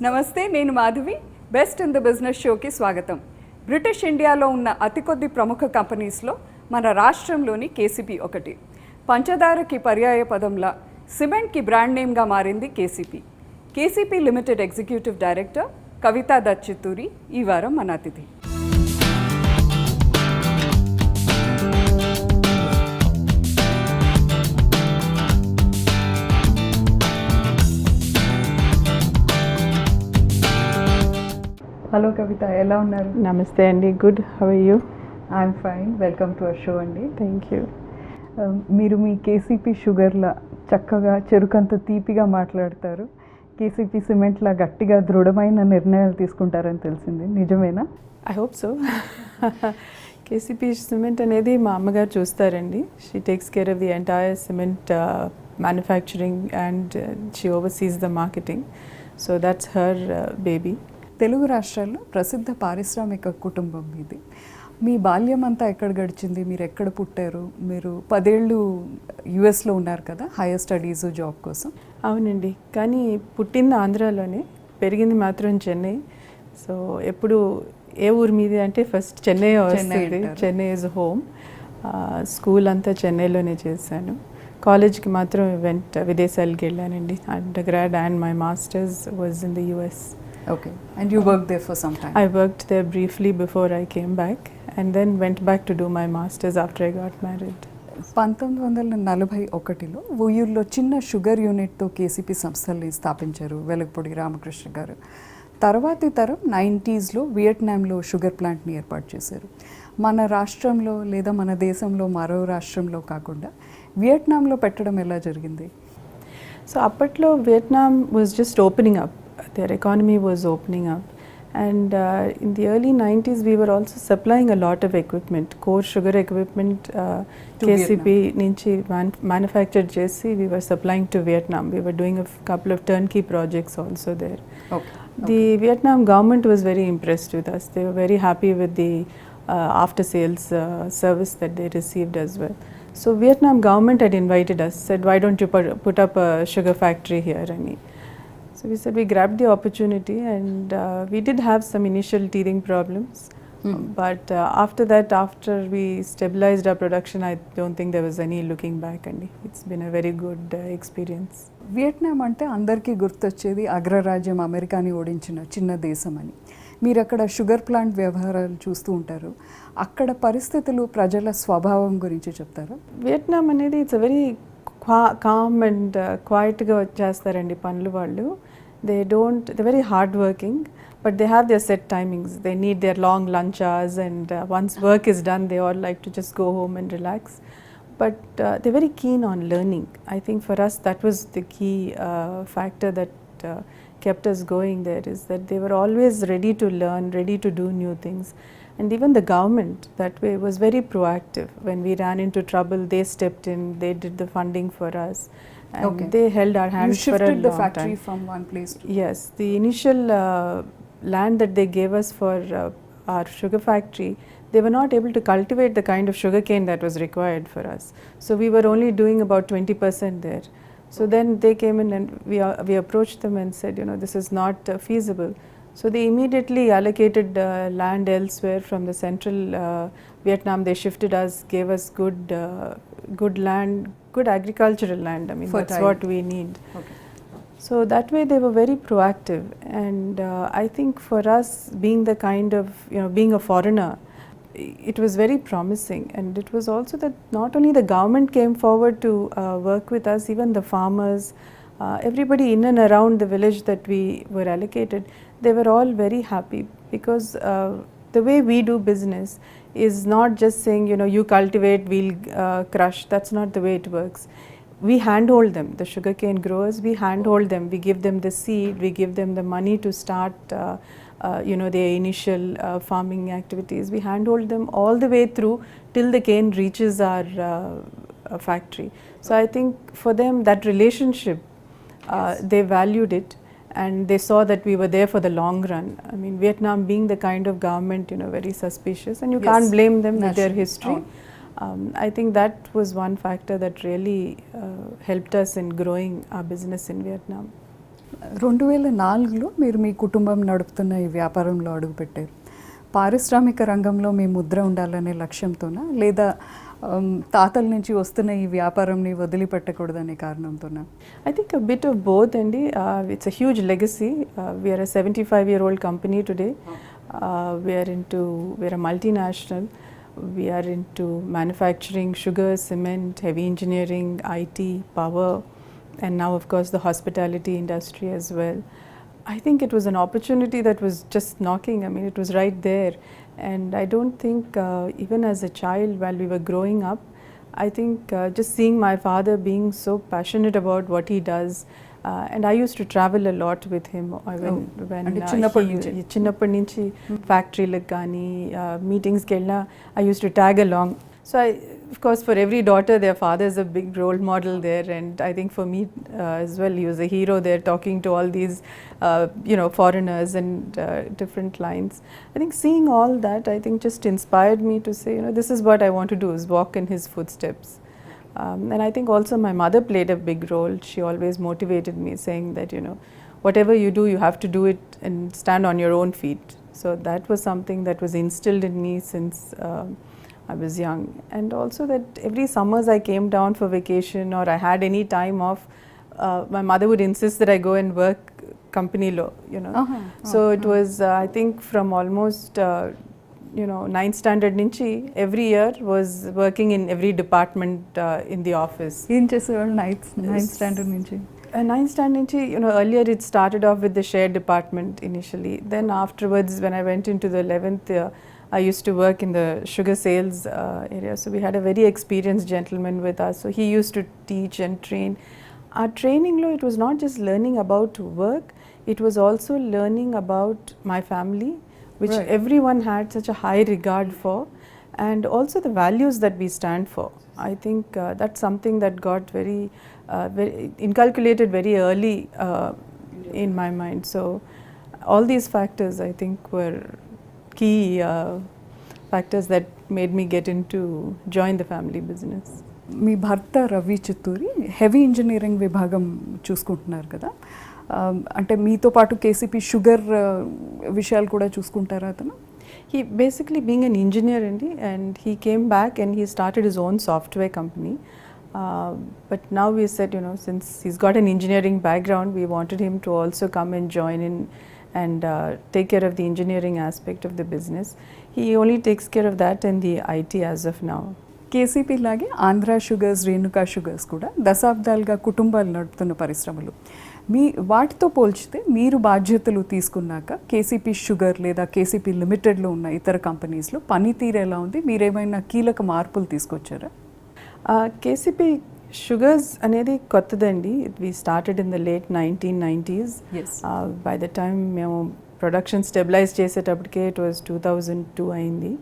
నమస్తే, నేను Madhavi. Best in the business షోకి స్వాగతం. బ్రిటిష్ ఇండియాలో ఉన్న అతి కొద్ది ప్రముఖ కంపెనీస్లో మన రాష్ట్రంలోని కేసీపీ ఒకటి. పంచదారకి పర్యాయ పదంలా సిమెంట్కి బ్రాండ్ నేమ్గా మారింది KCP. KCP limited executive director Kavita Dutt Chitturi ఈ వారం మన అతిథి. హలో కవిత, ఎలా ఉన్నారు? నమస్తే అండి, good. How are you? I'm fine. Welcome to our show అండి. Thank you. మీరు మీ కేసీపీ షుగర్లా చక్కగా చెరుకంత తీపిగా మాట్లాడతారు. కేసీపీ సిమెంట్లా గట్టిగా దృఢమైన నిర్ణయాలు తీసుకుంటారని తెలిసింది, నిజమేనా? I hope so. KCP cement అనేది మా అమ్మగారు చూస్తారండి. She takes care of the entire cement manufacturing and she overseas the marketing. So that's her baby. Telugu రాష్ట్రాల్లో ప్రసిద్ధ పారిశ్రామిక కుటుంబం మీది. మీ బాల్యం అంతా ఎక్కడ గడిచింది? మీరు ఎక్కడ పుట్టారు? మీరు 10 ఏళ్ళు యుఎస్లో ఉన్నారు కదా, హైయర్ స్టడీస్ జాబ్ కోసం. అవునండి, కానీ పుట్టింది ఆంధ్రాలోనే, పెరిగింది మాత్రం చెన్నై. సో ఎప్పుడు ఏ ఊరి మీది అంటే ఫస్ట్ చెన్నై వస్తుంది. Chennai is home. స్కూల్ అంతా చెన్నైలోనే చేశాను. కాలేజ్కి మాత్రం విదేశాలకు వెళ్ళానండి. Under grad and my masters was in the US. Okay, and you worked there for some time? I worked there briefly before I came back and then went back to do my masters after I got married. 1941లో ఉయ్యూరులో చిన్న sugar యూనిట్తో KCP సంస్థల్ని స్థాపించారు వెలగపూడి రామకృష్ణ గారు. తర్వాతి తరం 90sలో వియట్నాంలో sugar ప్లాంట్ని ఏర్పాటు చేశారు. మన రాష్ట్రంలో లేదా మన దేశంలో మరో రాష్ట్రంలో కాకుండా వియట్నాంలో పెట్టడం ఎలా జరిగింది? సో అప్పట్లో Vietnam was just opening up. Their economy was opening up, and in the early 90s we were also supplying a lot of equipment, core sugar equipment. KCP nunchi manufactured chesi we were supplying to Vietnam. We were doing a couple of turnkey projects also there. The Vietnam government was very impressed with us. They were very happy with the after sales service that they received as well. So Vietnam government had invited us, said why don't you put up a sugar factory here. So we said we grabbed the opportunity, and we did have some initial teething problems. But after that, after we stabilized our production, I don't think there was any looking back, and it's been a very good experience. Vietnam అంటే అందరికీ గుర్తొచ్చేది అగ్రరాజ్యం అమెరికాని ఓడించిన చిన్న దేశం అని. మీరు అక్కడ షుగర్ ప్లాంట్ వ్యవహారాలు చూస్తూ ఉంటారు. అక్కడ పరిస్థితులు, ప్రజల స్వభావం గురించి చెప్తారా? వియట్నాం అనేది ఇట్స్ వెరీ కామ్ అండ్ క్వైట్గా చేస్తారండి పనులు వాళ్ళు. They're very hard working, but they have their set timings. They need their long lunch hours, and once work is done, they all like to just go home and relax. But they're very keen on learning. I think for us that was the key factor that kept us going there, is that they were always ready to learn, ready to do new things. And even the government that way was very proactive. When we ran into trouble, they stepped in, they did the funding for us. And they held our hands for a long time. You shifted the factory from one place to... Yes, the initial land that they gave us for our sugar factory, they were not able to cultivate the kind of sugarcane that was required for us. So we were only doing about 20% there. So then they came in and we approached them and said, this is not feasible. So they immediately allocated land elsewhere from the central Vietnam. They shifted us, gave us good land, good agricultural land. I mean, that's what we need. So that way they were very proactive, and I think for us, being the kind of, being a foreigner, it was very promising. And it was also that not only the government came forward to work with us, even the farmers, everybody in and around the village that we were allocated, they were all very happy, because the way we do business is not just saying, you cultivate, we'll crush. That's not the way it works. We handhold them, the sugarcane growers, we handhold them. We give them the seed, we give them the money to start, their initial farming activities. We handhold them all the way through till the cane reaches our factory. So I think for them, that relationship, they valued it. And they saw that we were there for the long run. I mean, Vietnam being the kind of government, very suspicious, and you can't blame them with their history. I think that was one factor that really helped us in growing our business in Vietnam. 2004లో మీరు మీ కుటుంబం నడుపుతున్న ఈ వ్యాపారంలో అడుగుపెట్టారు. పారిశ్రామిక రంగంలో మీ ముద్ర ఉండాలనే లక్ష్యంతోనా, లేదా తాతల నుంచి వస్తున్న ఈ వ్యాపారంని వదిలిపెట్టకూడదనే కారణంతోనా? I think a bit of both, Andy. It's a huge legacy. We are a 75-year-old company today. We're a multinational. We are into manufacturing sugar, cement, heavy engineering, IT, power, and now, of course, the hospitality industry as well. I think it was an opportunity that was just knocking. I mean, it was right there. And I don't think, even as a child, while we were growing up, I think just seeing my father being so passionate about what he does, and I used to travel a lot with him when అంటే చిన్నప్పటి నుంచి? చిన్నప్పటి నుంచి ఫ్యాక్టరీలకు కానీ మీటింగ్స్కి వెళ్ళినా I used to tag along. So of course, for every daughter, their father is a big role model there, and I think for me as well, he was a hero there, talking to all these foreigners and different lines. I think seeing all that, I think just inspired me to say, this is what I want to do, is walk in his footsteps. And I think also my mother played a big role. She always motivated me, saying that, whatever you do, you have to do it and stand on your own feet. So that was something that was instilled in me since I was young. And also that every summers I came down for vacation or I had any time off, my mother would insist that I go and work company law, So it was, I think, from almost 9th standard nunchi, every year was working in every department in the office. ఏం చేసేవాళ్ళు ninth standard నుంచి? 9th standard nunchi, earlier it started off with the share department initially. Then afterwards, when I went into the 11th year, I used to work in the sugar sales area. So we had a very experienced gentleman with us. So he used to teach and train. Our training, it was not just learning about work, it was also learning about my family, which Right. everyone had such a high regard for, and also the values that we stand for. I think that's something that got very inculcated very early in my mind. So all these factors, I think, were key factors that made me get into join the family business. మీ భర్త Ravi Chitturi heavy engineering విభాగం చూసుకుంటున్నారు కదా, అంటే మీతో పాటు KCP sugar విషయాలు కూడా చూసుకుంటారా అతను? He basically, being an engineer, and he came back and he started his own software company. But now we said, since he's got an engineering background, we wanted him to also come and join in and take care of the engineering aspect of the business. He only takes care of that and the IT as of now. KCP లాగే Andhra sugars, Renuka sugars కూడా దశాబ్దాలుగా కుటుంబాలు నడుపుతున్న పరిశ్రమలు. వాటితో పోల్చితే మీరు బాధ్యతలు తీసుకున్నాక కేసీపీ షుగర్ లేదా కేసీపీ లిమిటెడ్లో ఉన్న ఇతర కంపెనీస్లో పనితీరు ఎలా ఉంది? మీరేమైనా కీలక మార్పులు తీసుకొచ్చారా? కేసీపీ షుగర్స్ అనేది కొత్తదండి. We started in the late 1990s. By the time మేము ప్రొడక్షన్ స్టెబిలైజ్ చేసేటప్పటికే ఇట్ వాజ్ 2002 అయింది.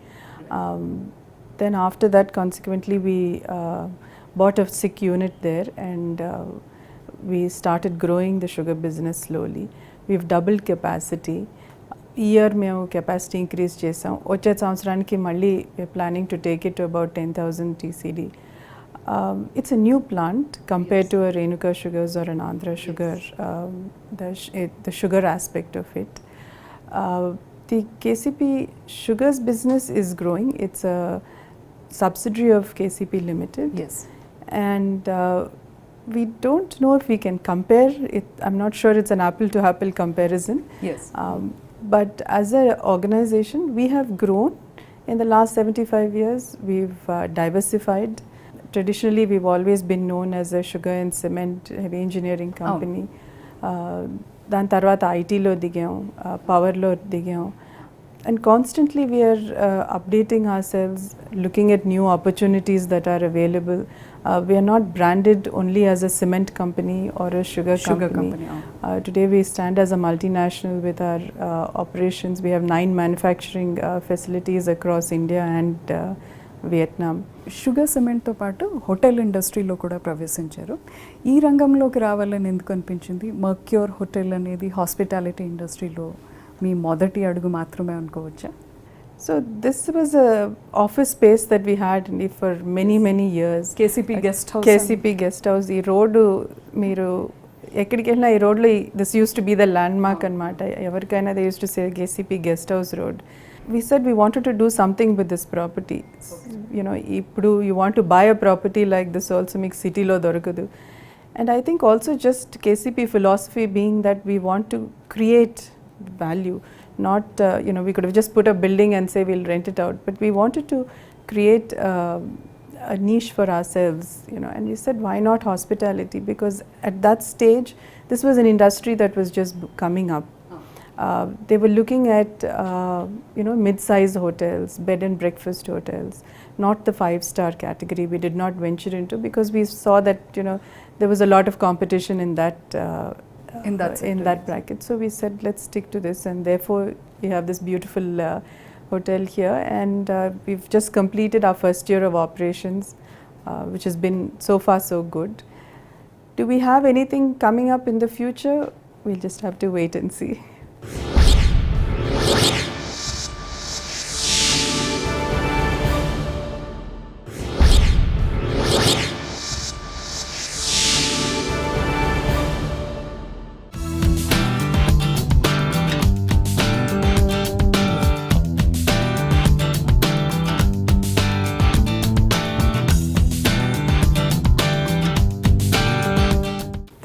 Then after that, consequently, we bought a sick unit there, and we started growing the sugar business slowly. We've doubled capacity. Year మేము capacity increase చేసాం. వచ్చే సంవత్సరానికి మళ్ళీ we're planning to take it to about 10,000 TCD. It's a new plant compared to a Renuka Sugars or an Andhra Sugar, the sugar aspect of it. The KCP Sugars business is growing. It's a subsidiary of KCP Limited. Yes. And we don't know if we can compare it. I'm not sure it's an apple to apple comparison. Yes. But as an organization, we have grown in the last 75 years. We've diversified. Traditionally, we've always been known as a sugar and cement heavy engineering company. దాని తర్వాత ఐటీలో దిగాం, పవర్లో దిగాం, and constantly we are updating ourselves, looking at new opportunities that are available. We are not branded only as a cement company or a sugar company. Today we stand as a multinational with our operations. We have 9 manufacturing facilities across India and Vietnam. Sugar సిమెంట్తో పాటు hotel ఇండస్ట్రీలో కూడా ప్రవేశించారు. ఈ రంగంలోకి రావాలని ఎందుకు అనిపించింది? మర్క్యూర్ హోటల్ అనేది హాస్పిటాలిటీ ఇండస్ట్రీలో మీ మొదటి అడుగు మాత్రమే అనుకోవచ్చా? So this was a office space that we had for many years. KCP guest house. KCP guest house. ఈ రోడ్డు మీరు ఎక్కడికి వెళ్ళినా ఈ రోడ్లో this use to be the landmark అనమాట. ఎవరికైనా they use to say KCP guest house road. We said we wanted to do something with this property. You know, ఇప్పుడు you want to buy a property like this also మీకు సిటీలో దొరకదు. And I think also just KCP philosophy being that we want to create value, not you know, we could have just put a building and say we'll rent it out, but we wanted to create a niche for ourselves, you know. And we said why not hospitality, because at that stage this was an industry that was just coming up. They were looking at you know, mid-sized hotels, bed and breakfast hotels, not the 5-star category. We did not venture into, because we saw that, you know, there was a lot of competition in that in that bracket. So we said let's stick to this, and therefore we have this beautiful hotel here, and we've just completed our first year of operations, which has been so far so good. Do we have anything coming up in the future? We'll just have to wait and see.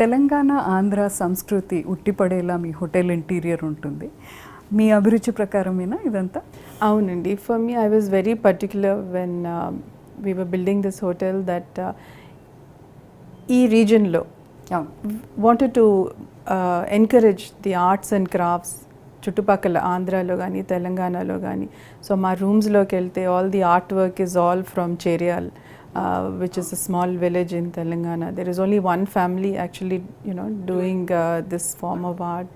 Telangana Andhra సంస్కృతి ఉట్టిపడేలా మీ hotel interior ఉంటుంది. మీ అభిరుచి ప్రకారమేనా ఇదంతా? అవునండి. For me I was very particular when we were building this hotel that ఈ రీజన్లో wanted to encourage the arts and crafts చుట్టుపక్కల ఆంధ్రాలో కానీ తెలంగాణలో కానీ. సో మా రూమ్స్లోకి వెళ్తే all the art work is all from Cheriyal, which is a small village in Telangana. There is only one family actually, you know, doing this form of art.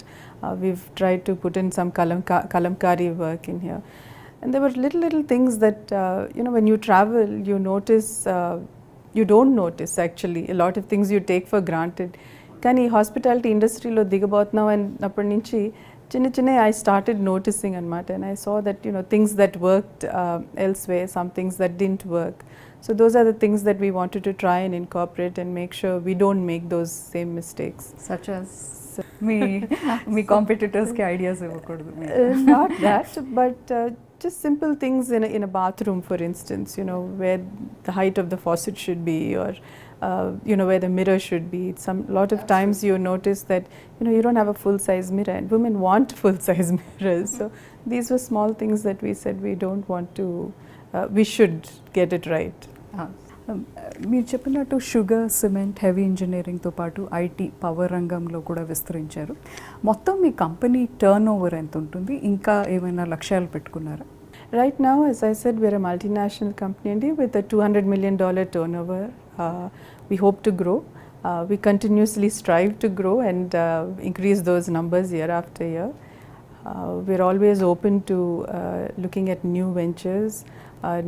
We've tried to put in some kalamkari work in here. And there were little things that, you know, when you travel, you notice, you don't notice actually. A lot of things you take for granted. Kani hospitality industry lo digabotna and appadi nunchi chinna I started noticing anamata, and I saw that, you know, things that worked elsewhere, some things that didn't work. So those are the things that we wanted to try and incorporate and make sure we don't make those same mistakes. Such as me కాంపిటీటర్స్కి ideas ఇవ్వకూడదు? Not that, but just simple things in a bathroom, for instance, you know, where the height of the faucet should be, or you know, where the mirror should be. Lot of times you notice that, you know, you don't have a full size mirror, and women want full size mirrors. So these were small things that we said we don't want to, we should get it right. మీరు చెప్పినట్టు sugar, cement, heavy ఇంజనీరింగ్తో పాటు IT, power రంగంలో కూడా విస్తరించారు. మొత్తం మీ company turn over ఎంత ఉంటుంది? ఇంకా ఏమైనా లక్ష్యాలు పెట్టుకున్నారా? Right now, as I said, we're a multinational company with a $200 million turnover. We hope to grow. We continuously strive to grow and increase those numbers year after year. We're always open to looking at new ventures,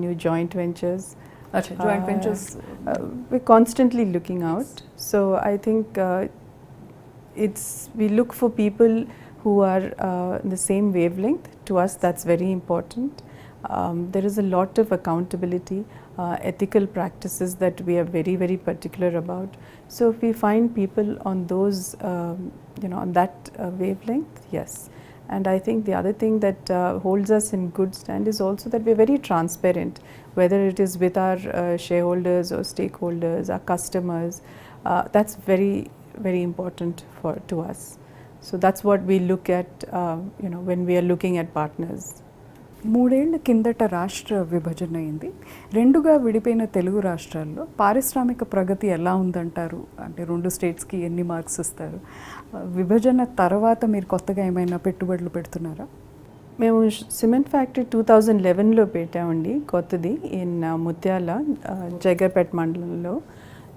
new joint ventures. Joint ventures? We're constantly looking out. So I think we look for people who are in the same wavelength. To us, that's very important. There is a lot of accountability, ethical practices that we are very, very particular about. So if we find people on those, you know, on that wavelength, yes. And I think the other thing that holds us in good stand is also that we're very transparent, whether it is with our shareholders or stakeholders, our customers. That's very, very important to us. So that's what we look at, you know, when we are looking at partners. 3 ఏళ్ల కిందట రాష్ట్ర విభజన అయింది. రెండుగా విడిపోయిన తెలుగు రాష్ట్రాల్లో పారిశ్రామిక ప్రగతి ఎలా ఉందంటారు? అంటే 2 స్టేట్స్కి ఎన్ని మార్క్స్ ఇస్తారు? విభజన తర్వాత మీరు కొత్తగా ఏమైనా పెట్టుబడులు పెడుతున్నారా? మేము సిమెంట్ ఫ్యాక్టరీ 2011లో పెట్టామండి, కొత్తది, ఇన్ ముత్యాల, జగర్పేట్ మండలంలో,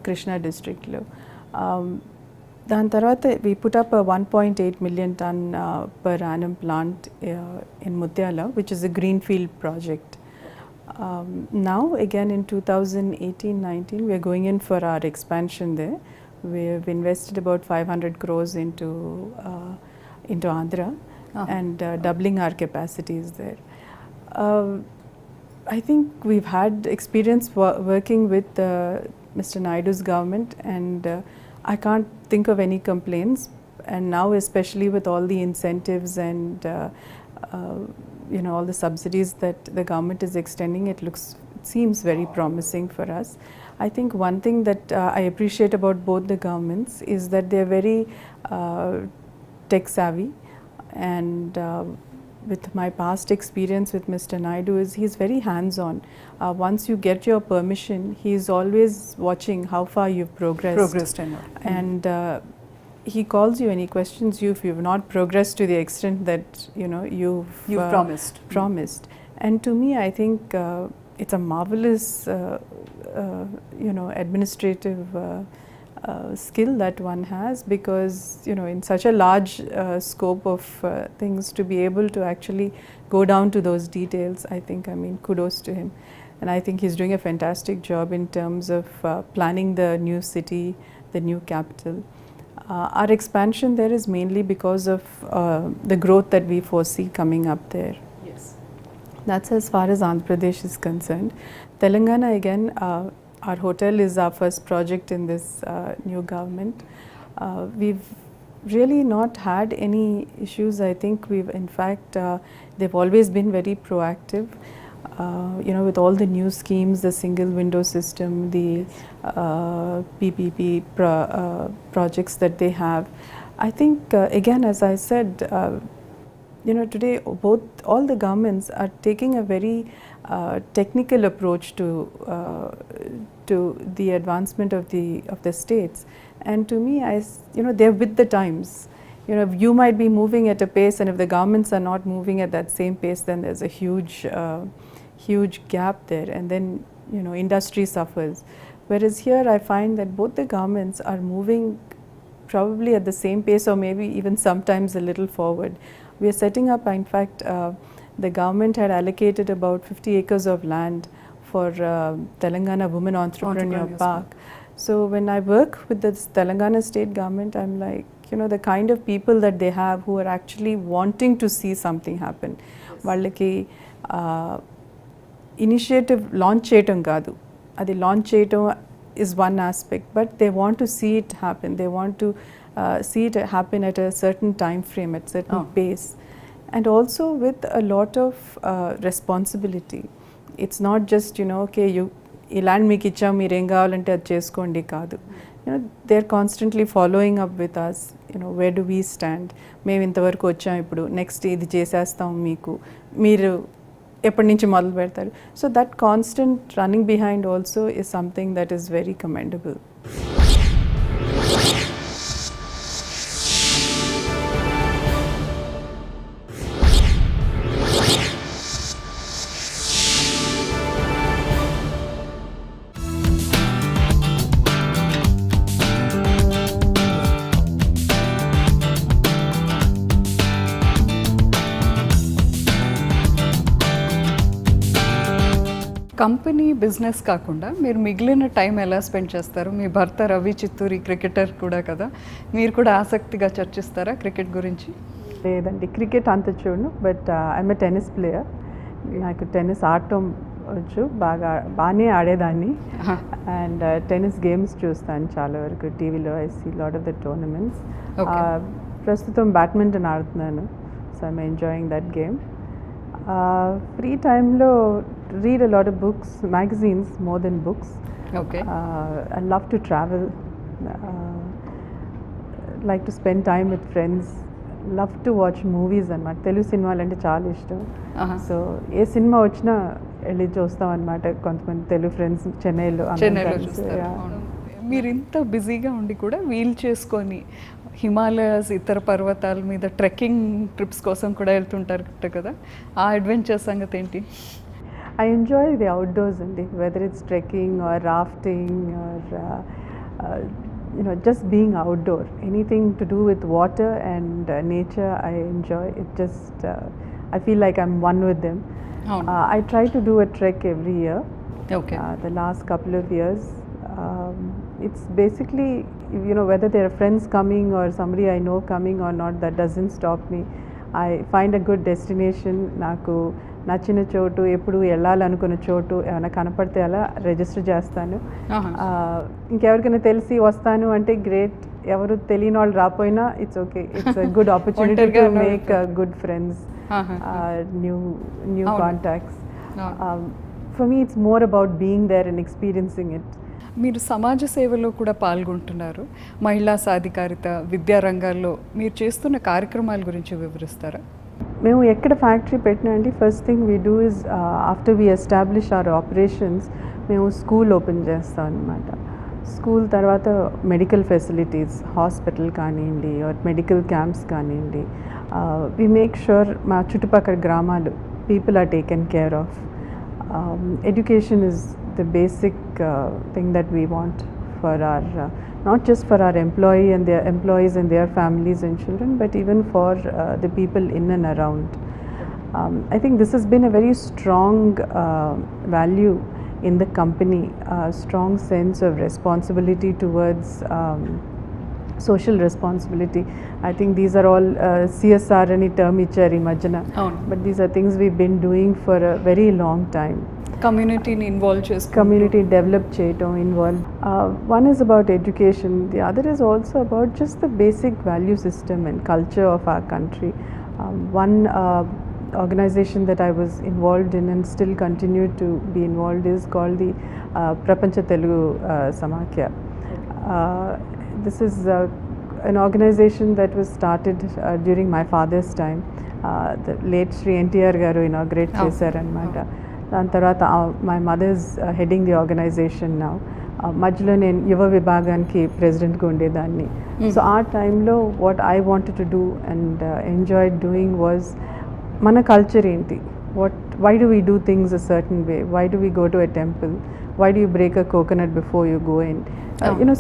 కృష్ణా డిస్ట్రిక్ట్లో. దాని తర్వాత we put up a 1.8 million ton per annum plant in Mutyala, which is a greenfield project. Now again in 2018-19 we are going in for our expansion there. We have invested about 500 crores into Andhra and doubling our capacities there. I think we've had experience working with Mr. Naidu's government, and I can't think of any complaints. And now, especially with all the incentives and all the subsidies that the government is extending, it seems very promising for us. I think one thing that I appreciate about both the governments is that they're very tech savvy, and with my past experience with Mr. Naidu is he's very hands-on. Once you get your permission, he's always watching how far you've progressed. And he calls you and he questions you if you've not progressed to the extent that you've promised. And to me, I think it's a marvelous administrative skill that one has, because in such a large scope of things, to be able to actually go down to those details, I mean kudos to him. And I think he's doing a fantastic job in terms of planning the new city, the new capital. Our expansion there is mainly because of the growth that we foresee coming up there. Yes. That's as far as Andhra Pradesh is concerned. Telangana, again, our hotel is our first project in this new government. We've really not had any issues. I think in fact, they've always been very proactive. With all the new schemes, the single window system, the PPP projects that they have. I think, again, as I said, today all the governments are taking a very technical approach to the advancement of the states. And to me, they're with the times. You might be moving at a pace, and if the governments are not moving at that same pace, then there's a huge gap there, and then industry suffers. Whereas here I find that both the governments are moving probably at the same pace, or maybe even sometimes a little forward. We are setting up, in fact, the government had allocated about 50 acres of land for Telangana Women Entrepreneur Park. So when I work with the Telangana state government, I'm like, the kind of people that they have who are actually wanting to see something happen. Vallaki initiative launch cheyadam kaadu. Adi launch cheyadam is one aspect, but they want to see it happen. They want to see it happen at a certain time frame, at certain pace, and also with a lot of responsibility. It's not just okay, ఈ land మీకు ఇచ్చాం, మీరు ఏం కావాలంటే అది చేసుకోండి కాదు. they're constantly following up with us. Where do we stand? మేము ఇంతవరకు వచ్చాం, ఇప్పుడు నెక్స్ట్ ఇది చేసేస్తాం, మీరు ఎప్పటి నుంచి మొదలు పెడతారు. So that constant running behind also is something that is very commendable. Company business కాకుండా మీరు మిగిలిన టైం ఎలా స్పెండ్ చేస్తారు? మీ భర్త రవి చిత్తూరి క్రికెటర్ కూడా కదా, మీరు కూడా ఆసక్తిగా చర్చిస్తారా క్రికెట్ గురించి? లేదండి, క్రికెట్ అంత చూడను, but I'm a tennis player. నాకు టెన్నిస్ ఆడటం వచ్చు, బాగానే ఆడేదాన్ని. అండ్ టెన్నిస్ గేమ్స్ చూస్తాను చాలా వరకు టీవీలో. I see lot of the tournaments. ప్రస్తుతం బ్యాడ్మింటన్ ఆడుతున్నాను, so I'm enjoying that game. Free టైంలో read a lot of books, magazines more than books. Okay. I love to travel, like to spend time with friends, love to watch movies అన్నమాట. తెలుగు సినిమాలు అంటే చాలా ఇష్టం. So ఏ cinema వచ్చినా వెళ్ళి చూస్తాం అన్నమాట. కొంతమంది తెలుగు ఫ్రెండ్స్ చెన్నైలో చూస్తారు. మీరు ఇంత బిజీగా ఉండి కూడా వీల్ చేసుకొని హిమాలయాస్, ఇతర పర్వతాల మీద ట్రెక్కింగ్ ట్రిప్స్ కోసం కూడా వెళ్తుంటారు కదా, ఆ అడ్వెంచర్ సంగతి ఏంటి? I enjoy the outdoors, whether it's trekking or rafting or just being outdoor. Anything to do with water and nature, I enjoy. It just I feel like I'm one with them. I try to do a trek every year. Okay. The last couple of years, it's basically whether there are friends coming or somebody I know coming or not, that doesn't stop me. I find a good destination. Naku నచ్చిన చోటు ఎప్పుడు వెళ్ళాలనుకున్న చోటు ఏమైనా కనపడితే అలా register చేస్తాను. ఇంకెవరికైనా తెలిసి వస్తాను అంటే గ్రేట్, ఎవరు తెలియని వాళ్ళు రాపోయినా it's okay, it's a good opportunity to make good friends, new contacts. For me it's more about being there and experiencing it. మీరు సమాజ సేవలో కూడా పాల్గొంటున్నారు. మహిళా సాధికారిత, విద్యా రంగాల్లో మీరు చేస్తున్న కార్యక్రమాల గురించి వివరిస్తారా? మేము ఎక్కడ ఫ్యాక్టరీ పెట్టినా అండి, first thing we do is after we establish our operations మేము స్కూల్ ఓపెన్ చేస్తాం అనమాట. స్కూల్ తర్వాత మెడికల్ ఫెసిలిటీస్, హాస్పిటల్ కానివ్వండి, మెడికల్ క్యాంప్స్ కానివ్వండి, వీ మేక్ షూర్ మా చుట్టుపక్కల గ్రామాలు people are taken care of. Education is the basic thing that we want for our not just for our employees and their families and children, but even for the people in and around. I think this has been a very strong value in the company, a strong sense of responsibility towards social responsibility. I think these are all CSR ani term ichari majana, but these are things we've been doing for a very long time. కమ్యూనిటీని involve చేసుకుంటూ, community develop చేయటం, involve. One is about education, the other is also about just the basic value system and culture of our country. One organization that I was involved in and still continue to be involved is called the Prapancha Telugu Samakya. This is an organization that was started during my father's time. The late Sri NTR garu inaugurate chesaru anamata. దాని తర్వాత my mother's heading the organisation now. మధ్యలో నేను యువ విభాగానికి ప్రెసిడెంట్గా ఉండేదాన్ని. So ఆ టైంలో what I wanted to do and enjoy doing was మన కల్చర్ ఏంటి, why do we do things a certain way, why do we go to a temple, why do you break a coconut before you go in,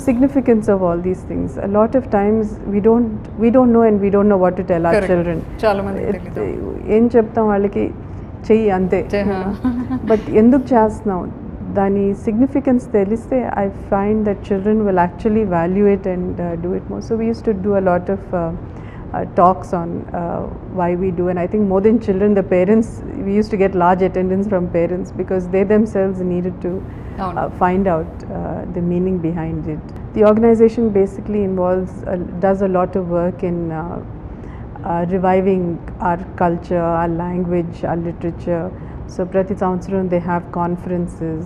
significance of all these things. A lot of times we don't know and we don't know what to tell our children. చాలా మందికి తెలీదు. ఏం చెప్తాం వాళ్ళకి, చెయ్యి అంతే. But ఎందుకు చేస్తున్నాం దాని సిగ్నిఫికెన్స్ తెలిస్తే I find that children will actually value it and do it more. So we use to do a lot of talks on why we do, and I think more than children, the parents, we used to get large attendance from parents because they themselves needed to find out the meaning behind it. The organization basically does a lot of work in reviving our culture, our language, our literature. So prati samvatsaram they have conferences.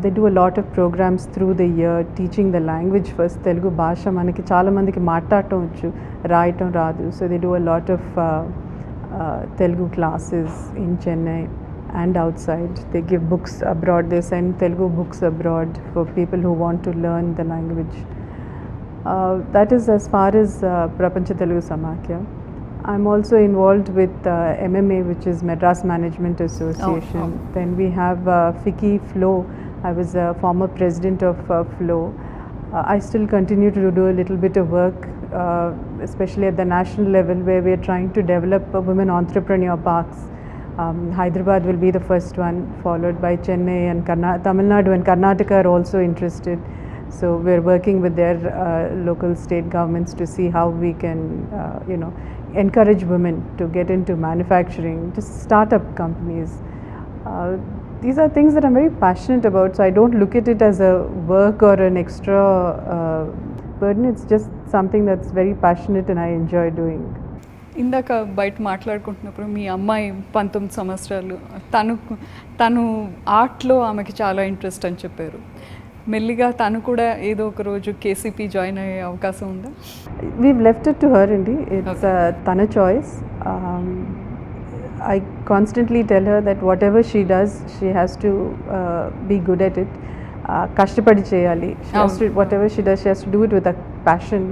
They do a lot of programs through the year teaching the language first. Telugu bhasha manaki chaala mandiki maatladam vachu, raayatam raadu. So they do a lot of Telugu classes in Chennai and outside. They give books abroad. They send Telugu books abroad for people who want to learn the language. That is as far as Prapancha Telugu Samakya. I'm also involved with MMA, which is Madras Management Association. Then we have FICCI Flow. I was a former president of Flow. I still continue to do a little bit of work, especially at the national level, where we are trying to develop women entrepreneur parks. Hyderabad will be the first one, followed by Chennai and Tamil Nadu and Karnataka are also interested. So we're working with their local state governments to see how we can, encourage women to get into manufacturing, just startup companies. These are things that I'm very passionate about, so I don't look at it as a work or an extra burden. It's just something that's very passionate and I enjoy doing. ఇందాక బయట మాట్లాడుకుంటున్నప్పుడు మీ అమ్మాయి 19 సంవత్సరాలు, తను ఆర్ట్లో ఆమెకి చాలా interest అని చెప్పారు. మెల్లిగా తను కూడా ఏదో ఒక రోజు కేసీపీ జాయిన్ అయ్యే అవకాశం ఉందా? We've left it to her, Indi. It's Tana choice. I constantly tell her that whatever she does, she has to be good at it. Kashtapadi cheyali. Whatever she does, she has to do it with a passion.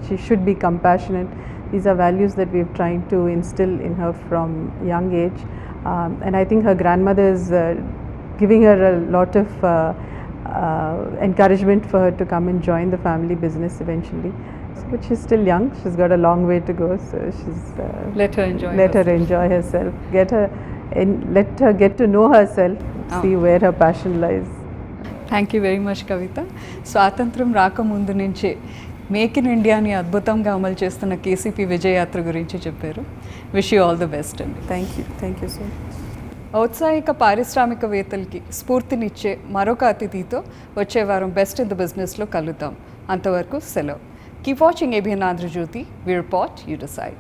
She should be compassionate. These are values that we've tried to instill in her from young age, and I think her grandmother is giving her a lot of encouragement for her to come and join the family business eventually. But she's still young, she's got a long way to go, so she's let her enjoy herself, let her get to know herself, see where her passion lies. Thank you very much Kavita. స్వాతంత్రం రాకముందు నుంచే make in ఇండియాని అద్భుతంగా అమలు చేస్తున్న KCP విజయయాత్ర గురించి చెప్పారు. Wish you all the best అండి. Thank you so much. ఔత్సాహిక పారిశ్రామికవేత్తలకి స్ఫూర్తినిచ్చే మరొక అతిథితో వచ్చే వారం బెస్ట్ ఇన్ ద బిజినెస్లో కలుద్దాం. అంతవరకు సెలవు. Keep watching ABN Andhrajyothy. We report, you decide.